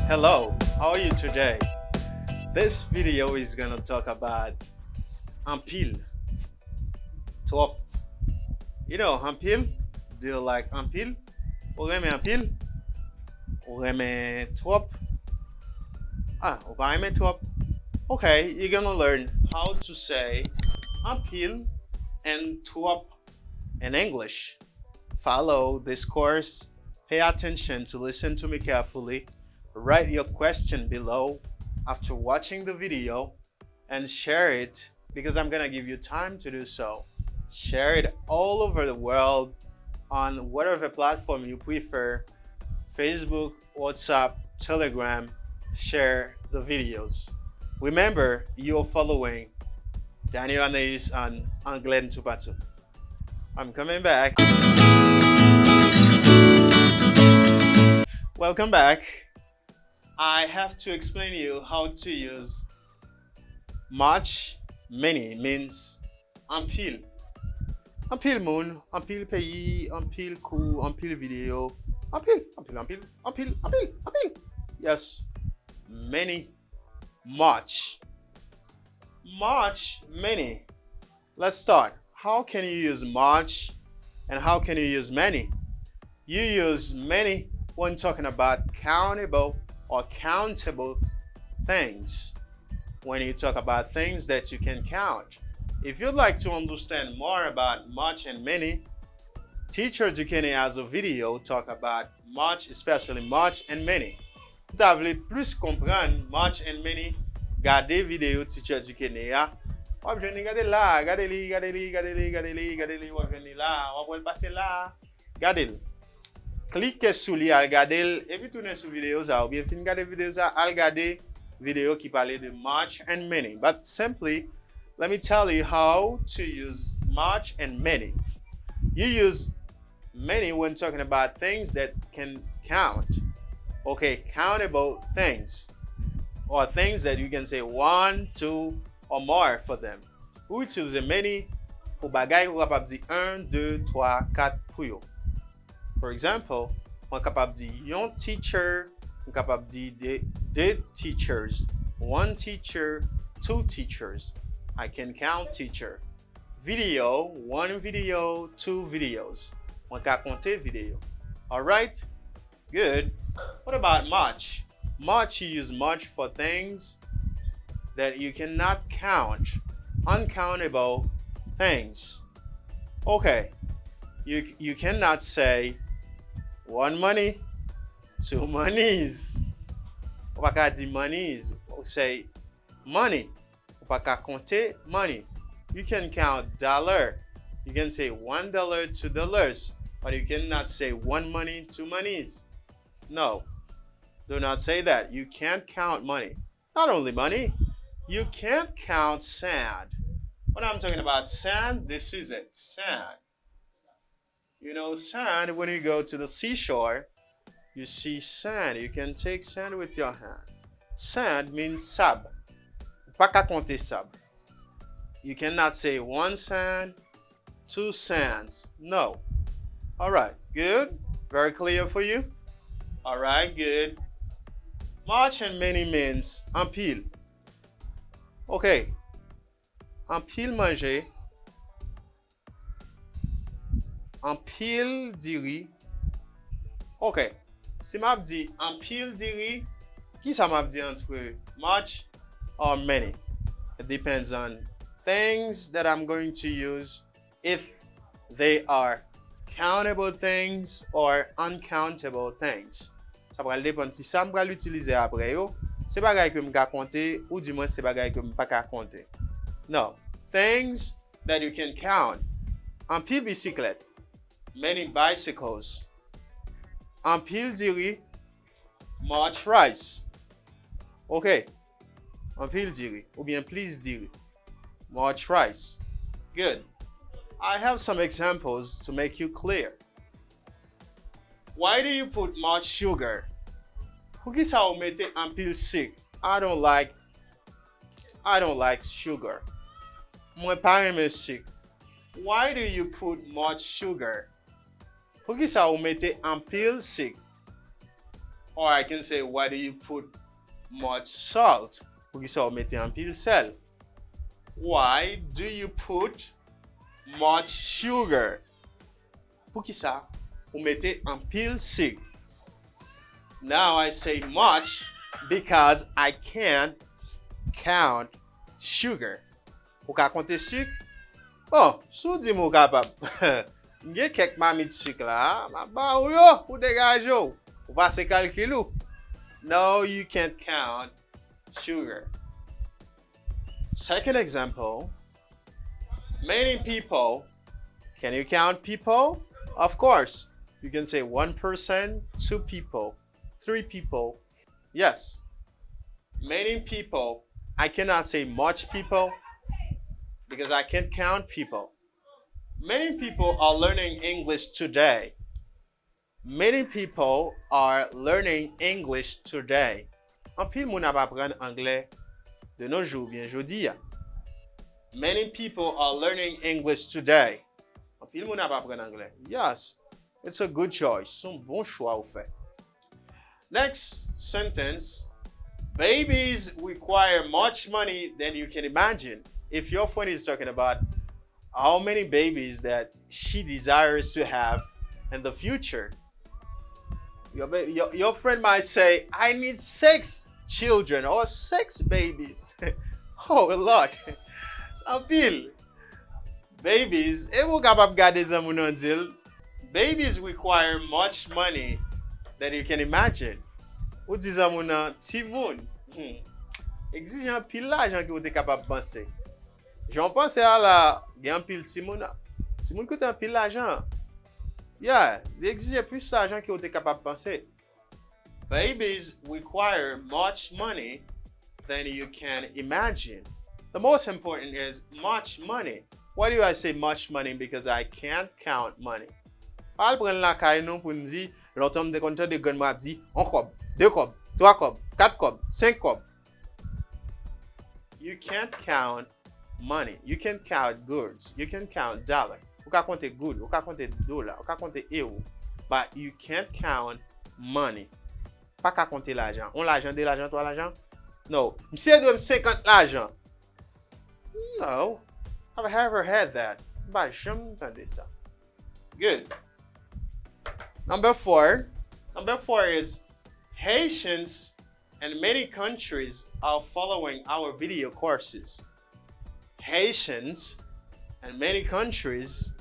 Hello, how are you today? This video is gonna talk about anpil, trop. You know anpil? Do you like anpil? Ou reme anpil? Ou reme trop? Ou pa reme trop? Okay, you're gonna learn how to say anpil and trop in English. Follow this course. Pay attention to listen to me carefully. Write your question below after watching the video and share it because I'm gonna give you time to do so. Share it all over the world on whatever platform you prefer, Facebook, WhatsApp, Telegram. Share the videos. Remember, you're following Daniot Aneus on ANGLè Tupatu. I'm coming back. Welcome back. I have to explain to you how to use much, many means anpil. Anpil moun, anpil pays, anpil coup, anpil video, anpil. Yes, many, much, many. Let's start. How can you use much and how can you use many? You use many when talking about countable or countable things. When you talk about things that you can count. If you'd like to understand more about much and many, Teacher Duquesne has a video talk about much, especially much and many. Si vous voulez plus comprendre much and many, regardez vidéo Teacher Duquesne ya. Wap jwenni gade la, gade li, wap jwenni la, wap wèl passe la, gade li. Cliquez sur li, al gade l, et puis tournez sur vidéo ça, ou bien fin gade vidéo ça, al gade vidéo qui parlait de much and many. But simply, let me tell you how to use much and many. You use many when talking about things that can count. Okay, countable things. Or things that you can say one, two, or more for them. Ou utilize many pour bagay ou capable di 1, 2, 3, 4 pour yo. For example, on capable di yon teacher, on capable di de teachers, one teacher, two teachers. I can count teacher. Video, one video, two videos. On ka compter video. Alright? Good. What about much? Much, you use much for things that you cannot count. Uncountable things. Okay. You cannot say one money, two monies. Ou pa ka di monies. Ou say money. Ou pa ka compter money. You can count dollar. You can say $1, $2. But you cannot say one money, two monies. No. Do not say that. You can't count money. Not only money. You can't count sand. When I'm talking about sand, this is it. Sand. You know, sand, when you go to the seashore, you see sand. You can take sand with your hand. Sand means sab. Pas qu'à compter sab. You cannot say one sand, two sands. No. All right. Good. Very clear for you? All right. Good. Much and many means anpil. Okay. Anpil manger. Anpil diri. Ok. Si map di anpil diri, ki sa map di entre much or many? It depends on things that I'm going to use, if they are countable things or uncountable things. Sa pral depend si sa m pral utilize apre yo, se bagay ke m ka konte ou di mwen se bagay ke m pa ka konte. No. Things that you can count. Anpil bisiklet. Many bicycles. Anpil diri. Much rice. Okay. Anpil diri. Ou bien please diri. Much rice. Good. I have some examples to make you clear. Why do you put much sugar? Pou ki sa ou mette anpil sik? I don't like sugar. Mwen pa reme sik. Why do you put much sugar? Pou ki sa ou mette anpil sik? Or I can say, why do you put much salt? Pou ki sa ou mette anpil sel? Why do you put much sugar? Pou ki sa ou mette anpil sucre? Now I say much because I can't count sugar. Ou ka konte sucre? Oh, sou di mou kapap. Nge kek mamit sucre la, ma ba ou yo, ou degaj yo. Ou pa se kalkilou. No, you can't count sugar. Second example, many people. Can you count people? Of course. You can say 1 person, 2 people, 3 people. Yes. Many people. I cannot say much people because I can't count people. Many people are learning English today. Many people are learning English today. En pile moun ap apprendre anglais de nos jours, bien jodi ya. Many people are learning English today. En pile moun ap apprendre anglais. Yes, it's a good choice. Son bon choix ou fait. Next sentence. Babies require much money than you can imagine. If your friend is talking about how many babies that she desires to have in the future, your friend might say, I need 6 children or 6 babies. Oh, a lot. Anpil. Babies, babies require much money than you can imagine. Ou di zamounan ti moun. Exijan pil l'argent ki ou te kapab panse. J'en pense à la gen pil ti moun. Ti moun koute un pil l'argent. Yeah, they exige plus l'argent ki ou te kapab panse. Babies require much money than you can imagine. The most important is much money. Why do I say much money? Because I can't count money. Pal pren la kay nou pou n'di, l'autom de konta de gon map di, 1 kob, 2 kob, 3 kob, 4 kob, 5 kob. You can't count money. You can count goods. You can count dollar. Ou ka konte good, ou ka konte dollar, ou ka konte euro. But you can't count money. Pa ka konte l'argent. On l'argent, 2 l'argent, 3 l'argent? No. M'siye dwe 50 l'argent. No. I've ever had that. Ba jam tande sa. Good. Number 4 is Haitians and many countries are following our video courses. Haitians and many countries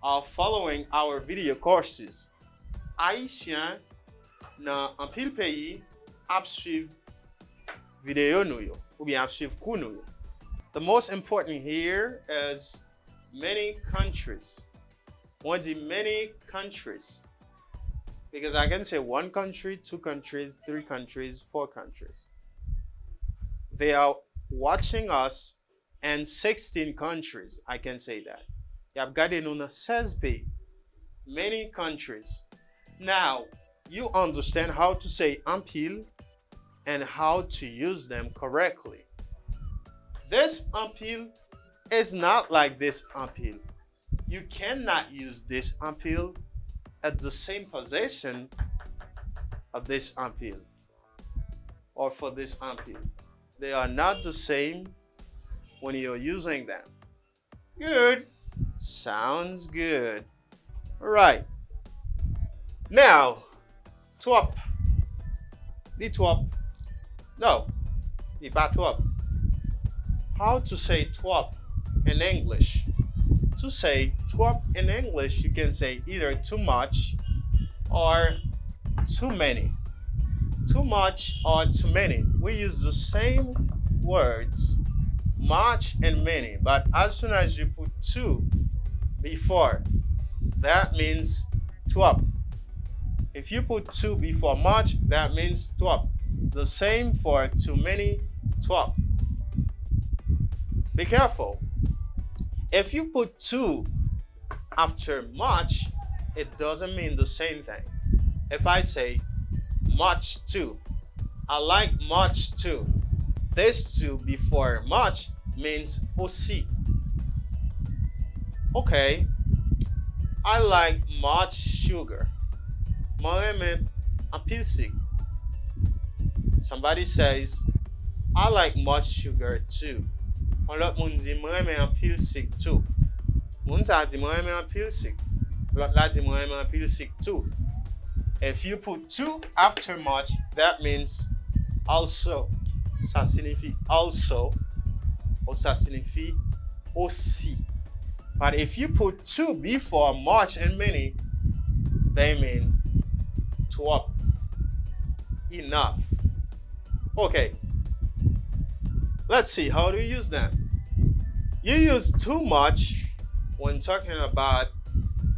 are following our video courses. Haïtien nan anpil pays ap suiv video nou yo, ou bien ap suiv kou nou yo. The most important here is many countries. Mwen di many countries. Because I can say 1 country, 2 countries, 3 countries, 4 countries. They are watching us in 16 countries. I can say that. Yap gade nou nan 16 pays. Many countries. Now, you understand how to say anpil and how to use them correctly. This anpil is not like this anpil. You cannot use this anpil at the same position of this anpil or for this anpil. They are not the same when you're using them. Good. Sounds good. All right. Now, trop. Di trop. No. Di pas trop. How to say trop in English? To say trop in English, you can say either too much or too many. Too much or too many. We use the same words, much and many, but as soon as you put too before, that means trop. If you put too before much, that means trop. The same for too many, trop. Be careful. If you put too after much, it doesn't mean the same thing. If I say much too, I like much too. This too before much means aussi. Okay, I like much sugar. Moi reme anpil sucre. Somebody says, I like much sugar too. On l'autre moun dit, moi j'aime un pile sick too. Moun sa dit, moi j'aime un pile sick. L'autre la dit, moi j'aime un pile sick too. If you put too after much, that means also. Ça signifie also. Ou ça signifie aussi. But if you put too before much and many, they mean trop. Enough. Okay. Let's see, how do you use them? You use too much when talking about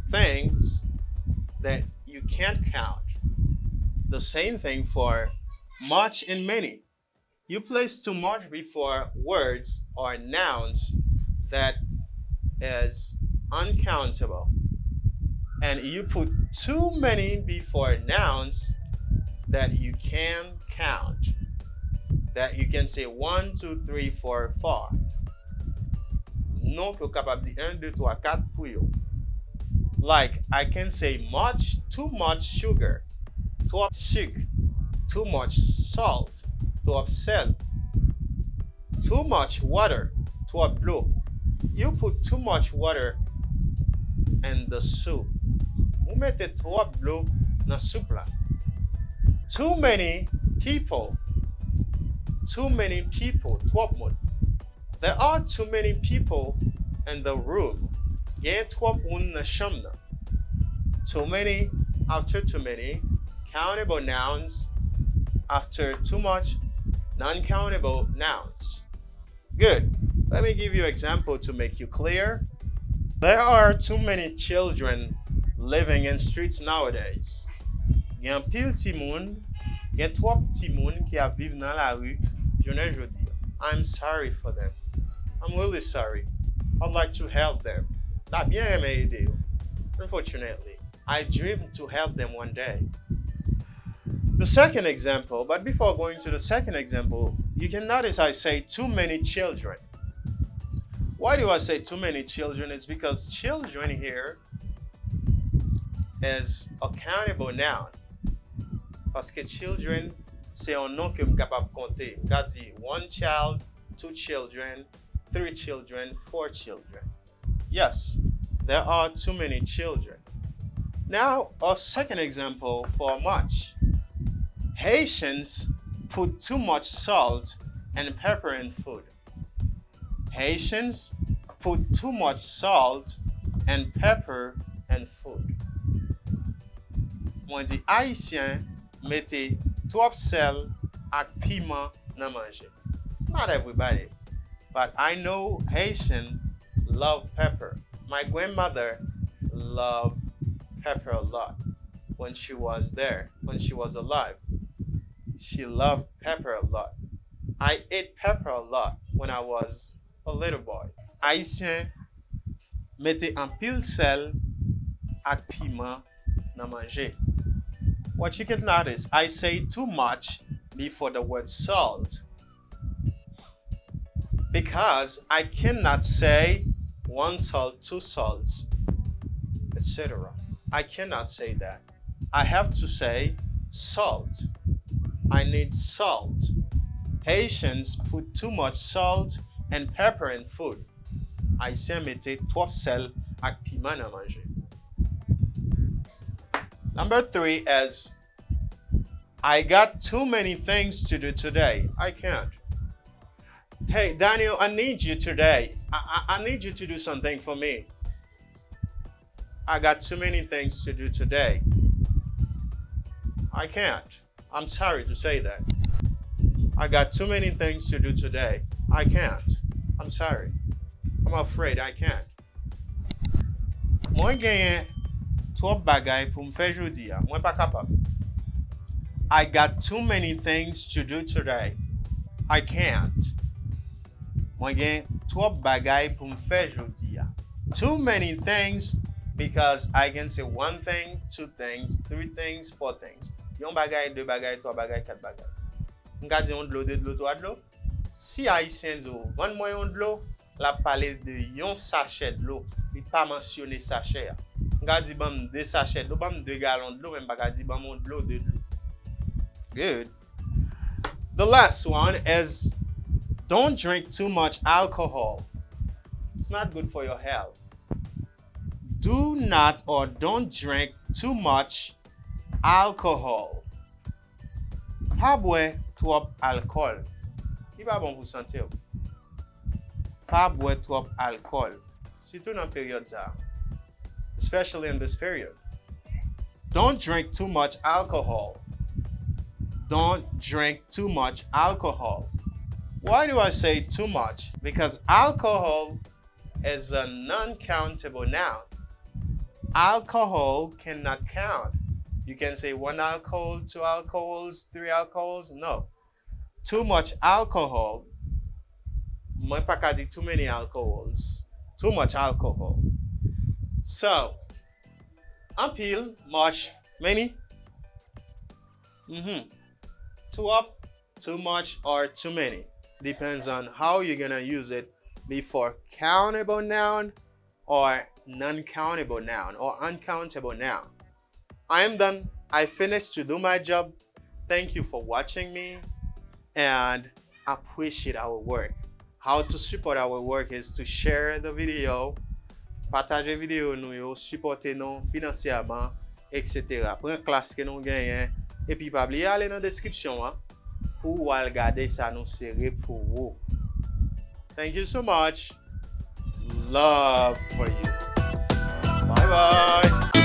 things that you can't count. The same thing for much and many. You place too much before words or nouns that is uncountable. And you put too many before nouns that you can count. That you can say 1, 2, 3, 4, 4. Non que capable de 1, 2, 3, 4 pour yo. Like I can say much, too much sugar, trop sucre, too much salt, trop sel, too much water, trop d'eau. You put too much water in the soup. Vous mettez trop d'eau dans soupe là. Too many people. Too many people. Trop moun. There are too many people in the room. Gen trop moun nan chambre nan. Too many after too many. Countable nouns after too much. Non-countable nouns. Good. Let me give you an example to make you clear. There are too many children living in streets nowadays. Gen pile ti moun, gen trop ti moun qui a viv dans la rue journée jodi. I'm sorry for them. I'm really sorry. I'd like to help them. Da bien aimé aider yo. Unfortunately, I dream to help them one day. The second example, but before going to the second example, you can notice I say too many children. Why do I say too many children? It's because children here is a countable noun. Parce que children, c'est un nom que je suis capable de compter. Je dis 1 child, 2 children, 3 children, 4 children. Yes, there are too many children. Now, a second example for much. Haitians put too much salt and pepper in food. Haitians put too much salt and pepper in food. Moi dit Haïtien mettez trop sel ak piment nan manger. Not everybody, but I know Haitian love pepper. My grandmother loved pepper a lot when she was there, when she was alive. She loved pepper a lot. I ate pepper a lot when I was a little boy. Haïtien mettez anpil sel ak piment nan manger. What you can notice, I say too much before the word salt because I cannot say 1 salt, 2 salts, etc. I cannot say that. I have to say salt. I need salt. Haitians put too much salt and pepper in food. Haïtien mettez trop sel ak piment nan manger. Number 3 is, I got too many things to do today. I can't. Hey, Daniel, I need you today. I need you to do something for me. I got too many things to do today. I can't. I'm sorry to say that. I got too many things to do today. I can't. I'm sorry. I'm afraid I can't. Moi genyen trop bagay pou m'fè jodi a. Mwen pa kapab. I got too many things to do today. I can't. Mwen gen trop bagay pou m'fè jodi a. Too many things because I can say 1 thing, 2 things, 3 things, 4 things. Yon bagay, 2 bagay, 3 bagay, 4 bagay. M'ka di yon d'lo, 2 d'lo, 3 d'lo. Si Haïtien zo vend moi yon d'lo, la pale de yon sachet d'lo, il pa mentionné sachet a. M'ka di bam 2 sachets d'eau, bam 2 gallons d'eau, même pas di bam 1 d'eau, 2 d'eau. Good. The last one is don't drink too much alcohol. It's not good for your health. Do not or don't drink too much alcohol. Pa bwe trop alcool. Li pa bon pou santé ou. Pa bwe trop alcool. Surtout dans période ça. Especially in this period. Don't drink too much alcohol. Don't drink too much alcohol. Why do I say too much? Because alcohol is a non-countable noun. Alcohol cannot count. You can say 1 alcohol, 2 alcohols, 3 alcohols. No. Too much alcohol. Mwen pa ka di too many alcohols. Too much alcohol. So, anpil, much, many. Too up, too much, or too many. Depends on how you're gonna use it before countable noun or non-countable noun or uncountable noun. I am done. I finished to do my job. Thank you for watching me and appreciate our work. How to support our work is to share the video, partager vidéo nou yo, supporter nous financièrement, etc. Prends classe que nous gagnons et puis pas oublier aller dans description pour regarder ça nous serré pour vous. Thank you so much. Love for you. Bye bye.